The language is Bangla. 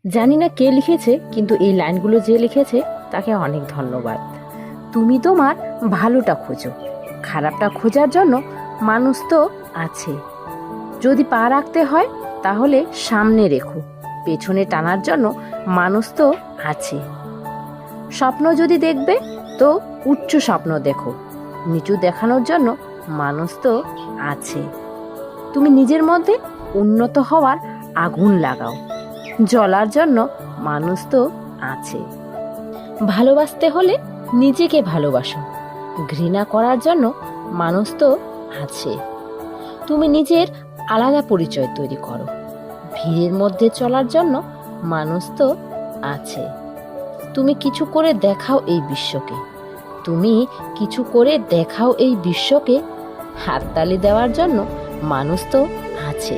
জানি না কে লিখেছে, কিন্তু এই লাইনগুলো যে লিখেছে তাকে অনেক ধন্যবাদ। তুমি তোমার ভালোটা খোঁজো, খারাপটা খোঁজার জন্য মানুষ তো আছে। যদি পা রাখতে হয় তাহলে সামনে রেখো, পেছনে টানার জন্য মানুষ তো আছে। স্বপ্ন যদি দেখবে তো উচ্চ স্বপ্ন দেখো, নিচু দেখানোর জন্য মানুষ তো আছে। তুমি নিজের মধ্যে উন্নত হওয়ার আগুন লাগাও, জ্বলার জন্য মানুষ তো আছে। ভালোবাসতে হলে নিজেকে ভালোবাসো, ঘৃণা করার জন্য মানুষ তো আছে। তুমি নিজের আলাদা পরিচয় তৈরি করো, ভিড়ের মধ্যে চলার জন্য মানুষ তো আছে। তুমি কিছু করে দেখাও এই বিশ্বকে, তুমি কিছু করে দেখাও এই বিশ্বকে, হাততালি দেওয়ার জন্য মানুষ তো আছে।